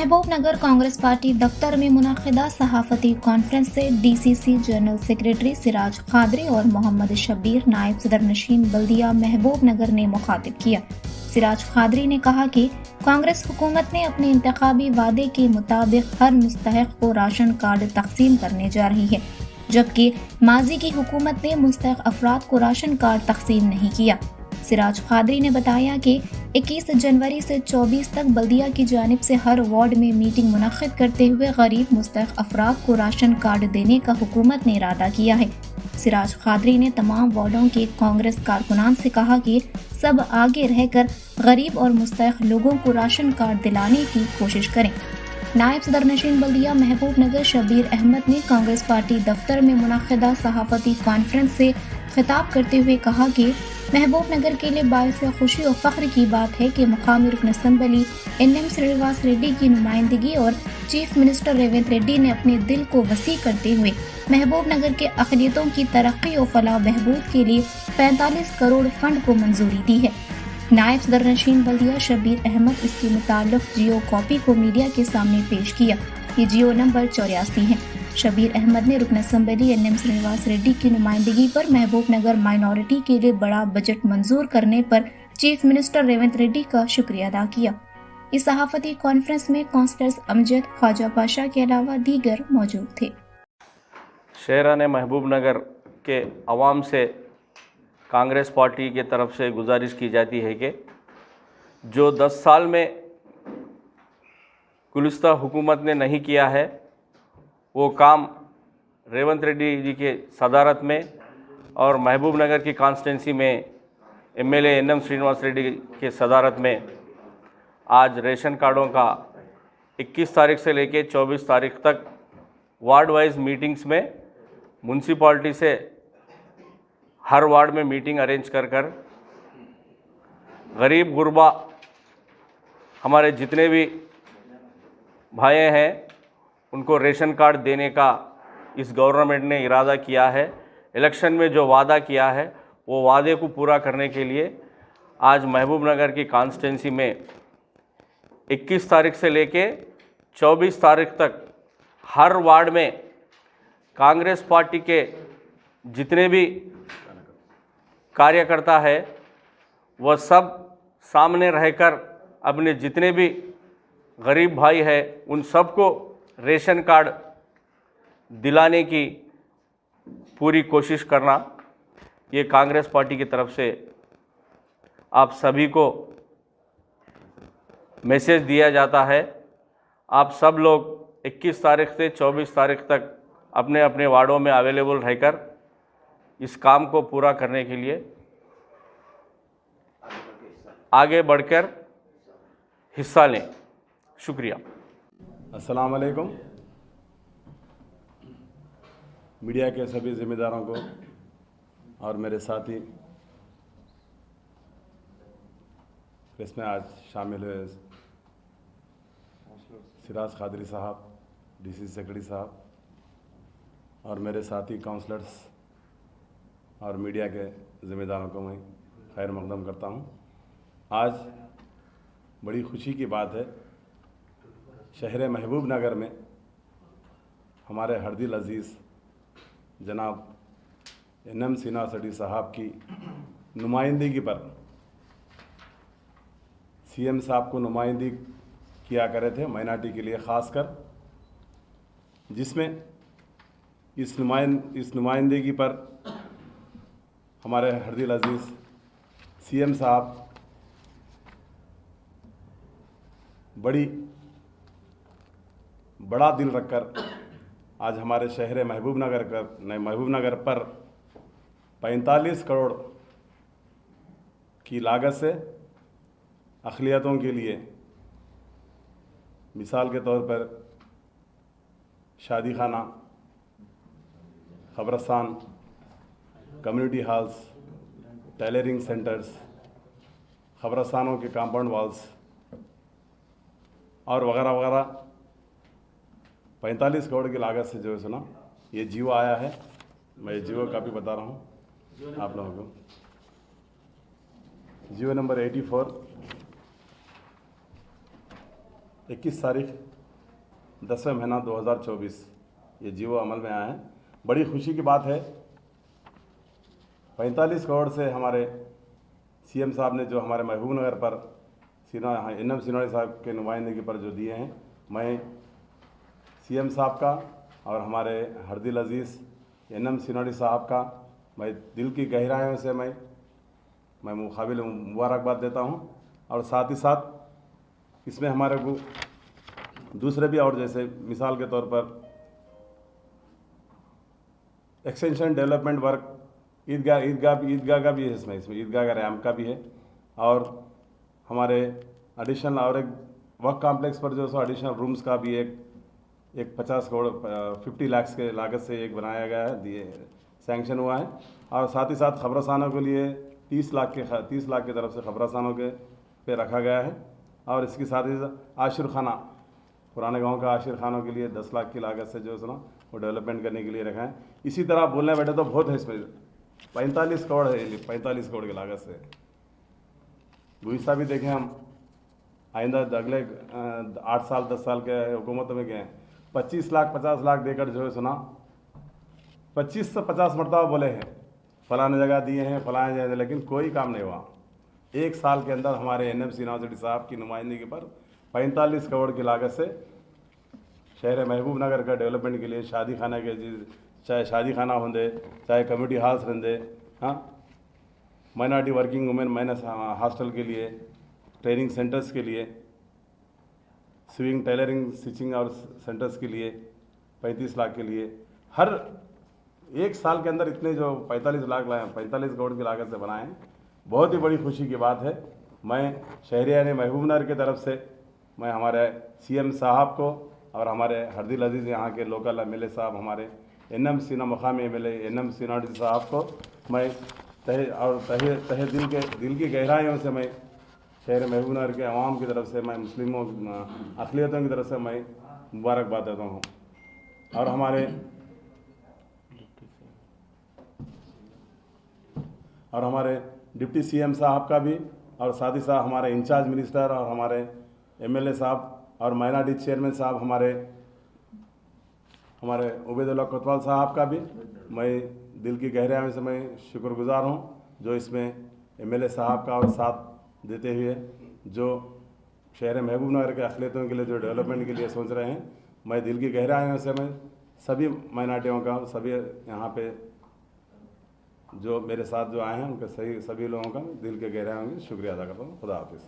Mahbubnagar Congress party दफ्तर में मुनाकिदा सहाफती conference से DCC general secretary Siraj Qadri और मोहम्मद शब्बीर नायब सदर नशीन बल्दिया महबूबनगर ने मुखातिब किया। सिराज खादरी ने कहा कि कांग्रेस हुकूमत ने अपने इंतखाबी वादे के मुताबिक हर मुस्तहिक को राशन कार्ड तकसीम करने जा रही है, जबकि माजी की हुकूमत ने मुस्तहिक अफराद को राशन कार्ड तकसीम नहीं किया। सिराज खादरी ने बताया कि 21 जनवरी से 24 तक बल्दिया की जानिब से हर वार्ड में मीटिंग मुनक्किद करते हुए गरीब मुस्तहिक अफराद को राशन कार्ड देने का हुकूमत ने इरादा किया है। सिराज खादरी ने तमाम वार्डों के कांग्रेस कारकुनान से कहा कि सब आगे रहकर गरीब और मुस्तहिक लोगों को राशन कार्ड दिलाने की कोशिश करें। नायब सदर नशीन बल्दिया महबूबनगर शब्बीर अहमद ने कांग्रेस पार्टी दफ्तर में मुनक्किदा सहाफती कॉन्फ्रेंस से खिताब करते हुए कहा कि महबूबनगर के लिए बाइस खुशी और फख्र की बात है कि मुकामी रुकन असम्बली NM श्रीनिवास रेड्डी की नुमाइंदगी और चीफ मिनिस्टर रेवंत रेड्डी ने अपने दिल को वसी करते हुए महबूबनगर के अक़लियतों की तरक्की और फलाह बहबूद के लिए 45 करोड़ फंड को मंजूरी दी है। नायब सदर नशीन बल्दिया शब्बीर अहमद इसके मुताल्लिक़ जियो कॉपी को मीडिया के सामने पेश किया। ये जियो नंबर 84 है। शब्बीर अहमद ने रुकन असम्बली NM श्रीनिवास रेड्डी की नुमाइंदगी पर महबूबनगर माइनॉरिटी के लिए बड़ा बजट मंजूर करने पर चीफ मिनिस्टर रेवंत रेड्डी का शुक्रिया अदा किया। इस सहाफती कॉन्फ्रेंस में काउंसलर्स अमजद ख्वाजा पाशा के अलावा दीगर मौजूद थे। शहरान महबूबनगर के अवाम से कांग्रेस पार्टी की तरफ से गुजारिश की जाती है कि जो 10 साल में गुलिस्ता हुकूमत ने नहीं किया है वो काम रेवंत रेड्डी जी के सदारत में और महबूबनगर की कॉन्स्टिट्यूंसी में MLA NM श्रीनिवास रेड्डी के सदारत में आज रेशन कार्डों का 21 तारीख से लेकर 24 तारीख तक वार्ड वाइज मीटिंग्स में म्यूनसिपाल्टी से हर वार्ड में मीटिंग अरेंज कर गरीब गुरबा हमारे जितने भी भाई हैं उनको रेशन कार्ड देने का इस गवर्नमेंट ने इरादा किया है। इलेक्शन में जो वादा किया है वो वादे को पूरा करने के लिए आज महबूबनगर की कॉन्स्टिट्यूंसी में 21 तारीख से लेके 24 तारीख तक हर वार्ड में कांग्रेस पार्टी के जितने भी कार्यकर्ता है वह सब सामने रहकर अपने जितने भी गरीब भाई है उन सबको रेशन कार्ड दिलाने की पूरी कोशिश करना, ये कांग्रेस पार्टी की तरफ से आप सभी को मैसेज दिया जाता है। आप सब लोग 21 तारीख से 24 तारीख तक अपने अपने वार्डों में अवेलेबल रहकर इस काम को पूरा करने के लिए आगे बढ़कर हिस्सा लें। शुक्रिया। अस्सलाम वालेकुम। मीडिया के सभी ज़िम्मेदारों को और मेरे साथी इसमें आज शामिल हुए सिराज खादरी साहब, DC सेक्रेटरी साहब और मेरे साथी काउंसलर्स और मीडिया के ज़िम्मेदारों को मैं खैर मकदम करता हूँ। आज बड़ी खुशी की बात है, शहर महबूबनगर में हमारे हरदिल अज़ीज़ जनाब NM श्रीनिवास रेड्डी साहब की नुमाइंदगी पर CM साहब को नुमाइंदगी किया करे थे माइनॉरिटी के लिए ख़ासकर, जिसमें इस नुमाइंदगी पर हमारे हरदिल अज़ीज़ CM साहब बड़ा दिल रखकर आज हमारे शहर महबूबनगर पर 45 करोड़ की लागत से अक़लियतों के लिए, मिसाल के तौर पर शादी खाना, क़ब्रिस्तान, कम्युनिटी हॉल्स, टेलरिंग सेंटर्स, क़ब्रिस्तानों के कंपाउंड वॉल्स और वगैरह वगैरह 45 करोड़ की लागत से जो है सुना ये जियो आया है। मैं ये जियो काफ़ी बता रहा हूँ आप लोगों को। जियो नंबर 84 21 तारीख 10वें महीना 2024 ये जीवो अमल में आया है। बड़ी खुशी की बात है, 45 करोड़ से हमारे सीएम साहब ने जो हमारे महबूब नगर पर एनएम सिनोड़ी साहब के नुमाइंदगी पर जो दिए हैं, मैं सीएम साहब का और हमारे हरदिल अजीज़ एनएम सिनोड़ी साहब का मैं दिल की गहराइयों से मैं मुकाबिल मुबारकबाद देता हूं। और साथ ही साथ इसमें हमारे को दूसरे भी, और जैसे मिसाल के तौर पर एक्सटेंशन डेवलपमेंट वर्क, ईदगाह का भी है, इसमें ईदगाह का रैम्प का भी है, और हमारे एडिशनल और एक वर्क कॉम्प्लेक्स पर जो सो एडिशनल रूम्स का भी एक 50 करोड़ 50 लाख के लागत से एक बनाया गया है, सैंक्शन हुआ है। और साथ ही साथ खबरसानों के लिए 30 लाख की तरफ से खबरसानों के पे रखा गया है। और इसके साथ ही आशिर खाना, पुराने गांव का आशिर खानों के लिए 10 लाख की लागत से जो है ना वो डेवलपमेंट करने के लिए रखा है। इसी तरह बोलने बैठे तो बहुत है, इसमें 45 करोड़ है, 45 करोड़ की लागत से। गुज़िश्ता भी देखें हम, आइंदा अगले 8 साल 10 साल के हुकूमत में गए 25 लाख 50 लाख देकर जो है सुना 25 से 50 मरतबा बोले हैं फलाने जगह दिए हैं, फलाने जगह, लेकिन कोई काम नहीं हुआ। 1 साल के अंदर हमारे एनएम सिनोड़ी साहब की नुमाइंदगी पर 45 करोड़ की लागत से शहर महबूब नगर का डेवलपमेंट के लिए शादी खाना के, चाहे शादी खाना होंगे, चाहे कम्युनिटी हॉल्स रहंदे, हाँ, minority working women minus hostel के लिए, ट्रेनिंग सेंटर्स के लिए, स्विंग टेलरिंग स्टिचिंग और सेंटर्स के लिए 35 लाख के लिए, हर 1 साल के अंदर इतने जो 45 लाख लाए, 45 करोड़ की लागत से बनाए हैं, बहुत ही बड़ी खुशी की बात है। मैं शहरियाने महबूब नगर की तरफ से मैं हमारे सीएम साहब को और हमारे हरदिल अजीज़ यहाँ के लोकल एमएलए साहब, हमारे एनएम सिना मकामी एमएलए एनएम सिनोड़ी साहब को मैं तहे दिल की गहराइयों से मैं शहर महबूब नगर के अवाम की तरफ से, मैं मुस्लिमों अक़लियतों की तरफ से मैं मुबारकबाद देता हूँ। और हमारे डिप्टी सीएम साहब का भी, और साथ ही साथ हमारे इंचार्ज मिनिस्टर और हमारे एमएलए साहब और माइनॉरिटी चेयरमैन साहब हमारे उबैदुल्लाह कोतवाल साहब का भी मैं दिल की गहराइयों से मैं शुक्रगुजार हूँ, जो इसमें एमएलए साहब का और साथ देते हुए जो शहर महबूब नगर के अक़लियतों के लिए जो डेवलपमेंट के लिए सोच रहे हैं। मैं दिल की गहराइयों से मैं सभी माइनॉरिटियों का, सभी यहाँ पे जो मेरे साथ जो आए हैं उनके सभी लोगों का दिल के गहराइयों में शुक्रिया अदा करता हूँ। खुदा हाफिज़।